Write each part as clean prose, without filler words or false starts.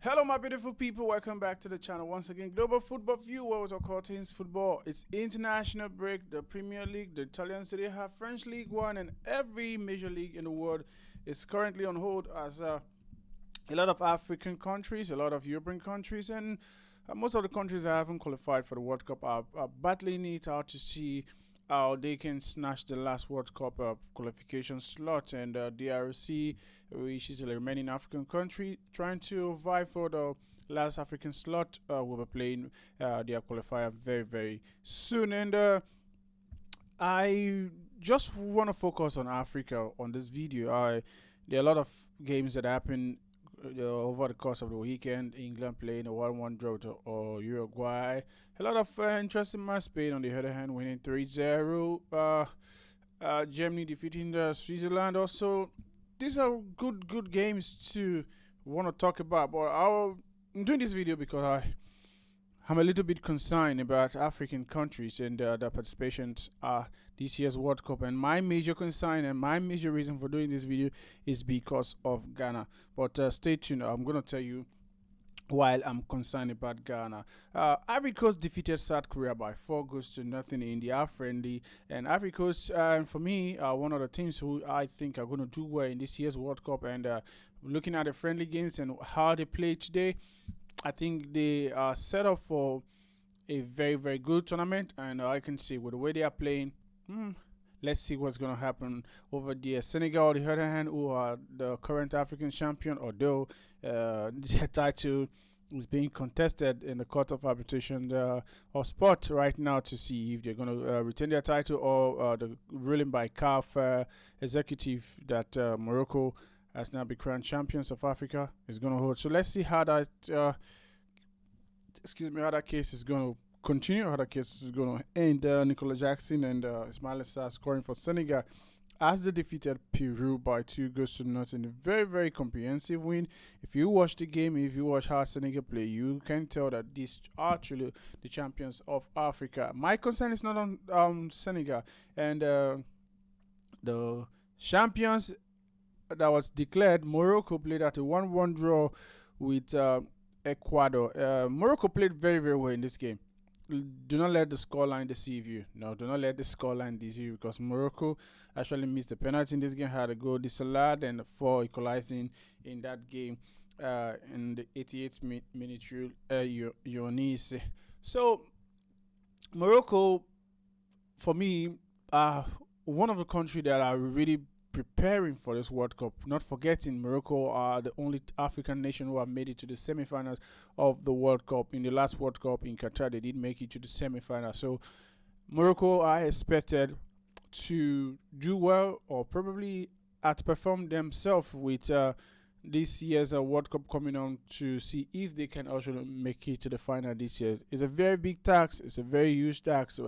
Hello, my beautiful people. Welcome back to the channel once again. Global Football View, where we talk all things football. It's international break, the Premier League, the Italian Serie A, French League One, and every major league in the world is currently on hold as a lot of African countries, a lot of European countries, and most of the countries that haven't qualified for the World Cup are battling it out to see how they can snatch the last World Cup qualification slot. And DRC, which is a remaining African country, trying to vie for the last African slot, will be playing their qualifier very, very soon. And I just want to focus on Africa on this video. There are a lot of games that happen over the course of the weekend. England playing a 1-1 draw to Uruguay. A lot of interesting match. Spain, on the other hand, winning 3-0. Germany defeating Switzerland. Also, these are good games to want to talk about. But I'm doing this video because I'm a little bit concerned about African countries and their participation this year's World Cup. And my major concern and my major reason for doing this video is because of Ghana. But stay tuned. I'm going to tell you while I'm concerned about Ghana. Ivory Coast defeated South Korea by 4-0 in the friendly. And Ivory Coast, for me, one of the teams who I think are going to do well in this year's World Cup. And looking at the friendly games and how they play today, I think they are set up for a very, very good tournament. And I can see with the way they are playing, let's see what's going to happen over there. Senegal, on the other hand, who are the current African champion, although their title is being contested in the court of arbitration or spot right now to see if they're going to retain their title or the ruling by CAF executive that Morocco has now become crowned champions of Africa is going to hold. So let's see how that how that case is going to continue, how that case is going to end. Nicola Jackson and Ismail Assar scoring for Senegal as they defeated Peru by 2-0. A very, very comprehensive win. If you watch the game, if you watch how Senegal play, you can tell that these are truly the champions of Africa. My concern is not on Senegal and the champions that was declared. Morocco played at a 1-1 draw with Ecuador. Morocco played very, very well in this game. Do not let the scoreline deceive you. No, do not let the scoreline deceive you, because Morocco actually missed the penalty in this game, had a goal disallowed, and 4 equalizing in that game in the 88th minute Younis. So Morocco, for me, one of the countries that are really preparing for this World Cup. Not forgetting, Morocco are the only African nation who have made it to the semifinals of the World Cup. In the last World Cup in Qatar, they did make it to the semifinals. So Morocco are expected to do well or probably outperform themselves with this year's World Cup coming on, to see if they can also make it to the final this year. It's a very big task. It's a very huge task.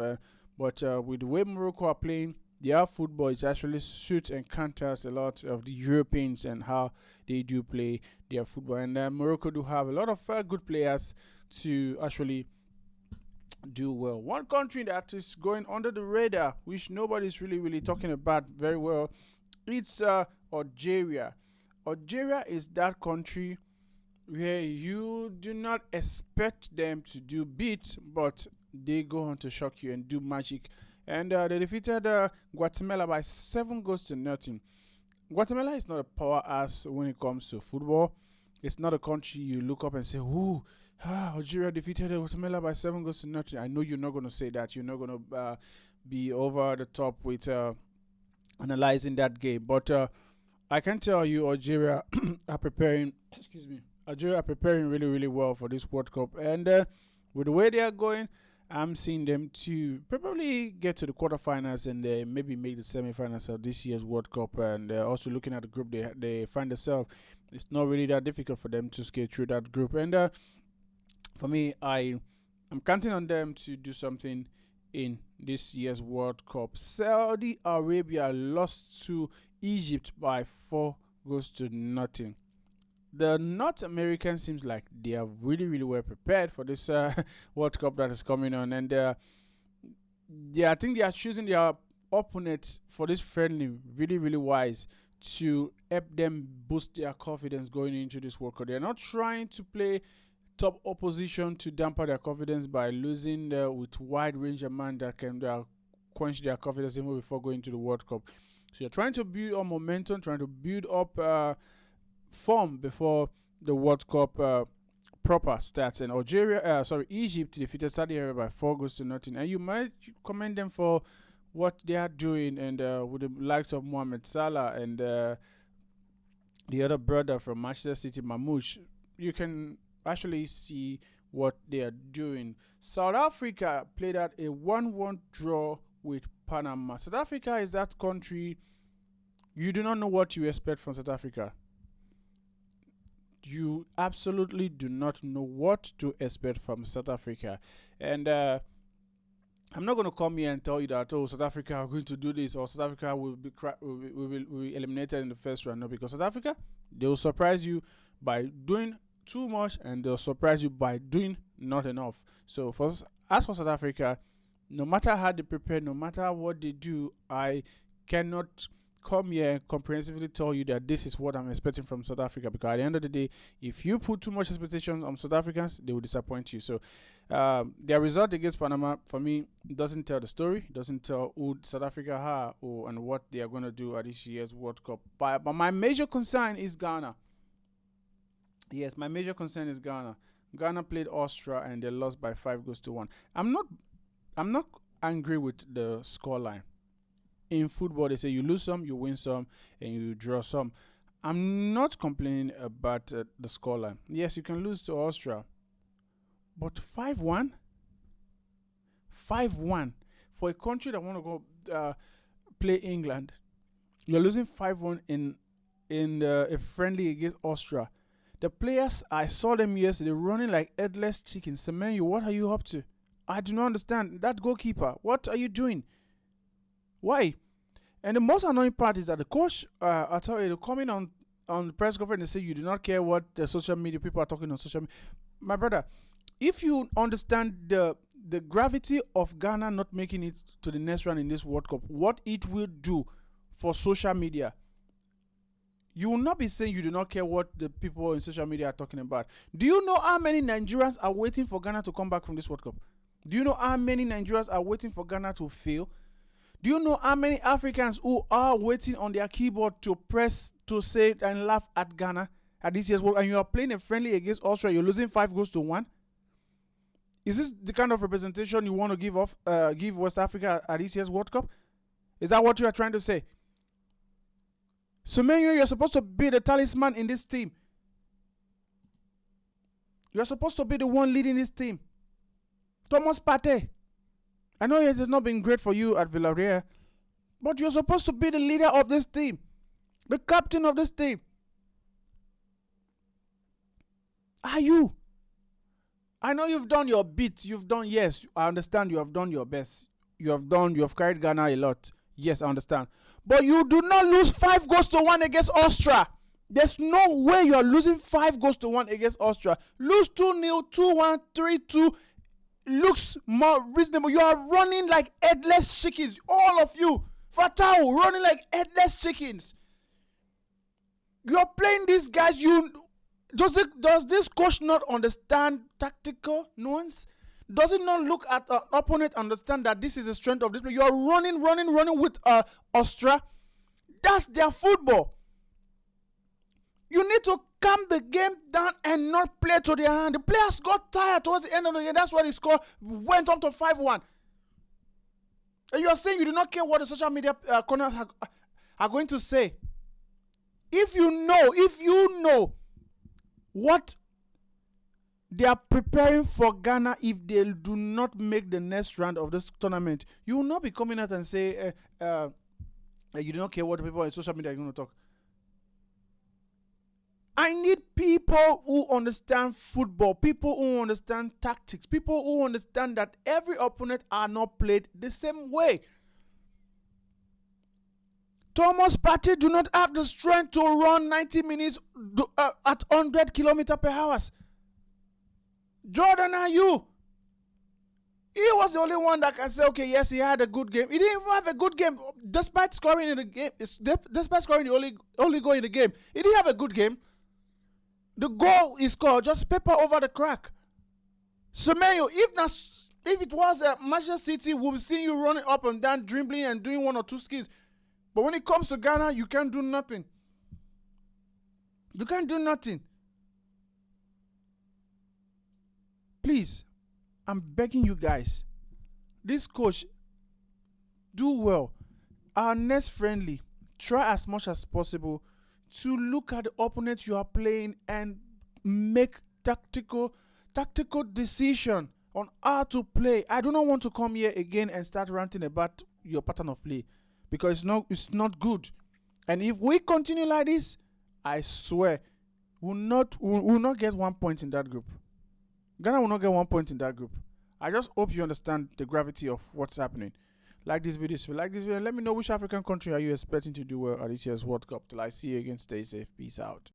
But with the way Morocco are playing, their football is actually suits and counters a lot of the Europeans and how they do play their football. And Morocco do have a lot of good players to actually do well. One country that is going under the radar, which nobody's really talking about very well, it's Algeria. Algeria is that country where you do not expect them to do beats, but they go on to shock you and do magic. And they defeated Guatemala by 7-0. Guatemala is not a powerhouse when it comes to football. It's not a country you look up and say, "Ooh, Algeria defeated Guatemala by 7-0." I know you're not going to say that. You're not going to be over the top with analyzing that game. But I can tell you, Algeria are preparing. Excuse me. Algeria are preparing really well for this World Cup, and with the way they are going, I'm seeing them to probably get to the quarterfinals and maybe make the semifinals of this year's World Cup. And also looking at the group they find themselves, it's not really that difficult for them to skate through that group. And for me, I'm counting on them to do something in this year's World Cup. Saudi Arabia lost to Egypt by 4-0. The North American seems like they are really well prepared for this World Cup that is coming on, and I think they are choosing their opponents for this friendly really wise to help them boost their confidence going into this World Cup. They're not trying to play top opposition to damper their confidence by losing with wide range of man that can quench their confidence even before going to the World Cup. So you're trying to build up momentum, trying to build up form before the World Cup proper starts. And Egypt defeated Saudi Arabia by 4-0, and you might commend them for what they are doing, and with the likes of Mohamed Salah and the other brother from Manchester City, Mamouche, you can actually see what they are doing. South Africa played at a 1-1 draw with Panama. South Africa is that country you do not know what you expect from South Africa. You absolutely do not know what to expect from South Africa. And I'm not going to come here and tell you that, South Africa are going to do this, or South Africa will be eliminated in the first round. No, because South Africa, they will surprise you by doing too much, and they'll surprise you by doing not enough. So as for South Africa, no matter how they prepare, no matter what they do, I cannot come here and comprehensively tell you that this is what I'm expecting from South Africa, because at the end of the day, if you put too much expectations on South Africans, they will disappoint you. So their result against Panama, for me, doesn't tell the story. It doesn't tell who South Africa are and what they are going to do at this year's World Cup. But my major concern is Ghana. Yes, my major concern is Ghana. Ghana played Austria and they lost by 5-1. I'm not angry with the scoreline. In football, they say you lose some, you win some, and you draw some. I'm not complaining about the scoreline. Yes, you can lose to Austria, but 5-1? 5-1 for a country that want to go play England. You're losing 5-1 in a friendly against Austria. The players, I saw them yesterday running like headless chickens. Semenyo, what are you up to? I do not understand. That goalkeeper, what are you doing? Why? And the most annoying part is that the coach, I tell you, coming on the press conference and say you do not care what the social media people are talking on social media. My brother, if you understand the gravity of Ghana not making it to the next round in this World Cup, what it will do for social media, you will not be saying you do not care what the people in social media are talking about. Do you know how many Nigerians are waiting for Ghana to come back from this World Cup? Do you know how many Nigerians are waiting for Ghana to fail? Do you know how many Africans who are waiting on their keyboard to press to say and laugh at Ghana at this year's World Cup, and you are playing a friendly against Austria, you're losing 5-1? Is this the kind of representation you want to give West Africa at this year's World Cup? Is that what you are trying to say? Semenyo, you're supposed to be the talisman in this team. You're supposed to be the one leading this team. Thomas Partey, I know it has not been great for you at Villarreal, but you're supposed to be the leader of this team, the captain of this team. Are you? I know you've done your bit. Yes, I understand you have done your best. You have carried Ghana a lot. Yes, I understand. But you do not lose 5-1 against Austria. There's no way you're losing 5-1 against Austria. Lose 2-0, 2-1, 3-2. Looks more reasonable. You are running like headless chickens. All of you. Fatau running like headless chickens. You're playing these guys. Does this coach not understand tactical nuance? Does it not look at the opponent, understand that this is the strength of this play? You are running with Austria. That's their football. You need to calm the game down and not play to their hand. The players got tired towards the end of the game. That's why the score went up to 5-1. And you are saying you do not care what the social media corners are going to say. If you know what they are preparing for Ghana if they do not make the next round of this tournament, you will not be coming out and say you do not care what the people on social media are going to talk. I need people who understand football, people who understand tactics, people who understand that every opponent are not played the same way. Thomas Partey do not have the strength to run 90 minutes at 100 km/h. Jordan Ayew, He was the only one that can say, okay, yes, he had a good game. He didn't even have a good game, despite scoring in the game. Despite scoring the only goal in the game, he didn't have a good game. The goal he scored just paper over the crack. Semenyo, if it was Manchester City, we'll be seeing you running up and down, dribbling and doing one or two skills. But when it comes to Ghana, you can't do nothing. You can't do nothing. Please, I'm begging you guys. This coach, do well. Our next friendly, try as much as possible to look at the opponent you are playing and make tactical decision on how to play. I do not want to come here again and start ranting about your pattern of play, because it's not good. And if we continue like this, I swear we'll not get 1 point in that group. Ghana will not get 1 point in that group. I just hope you understand the gravity of what's happening. Like this video. If you like this video, let me know which African country are you expecting to do well at this year's World Cup. Till I see you again, stay safe. Peace out.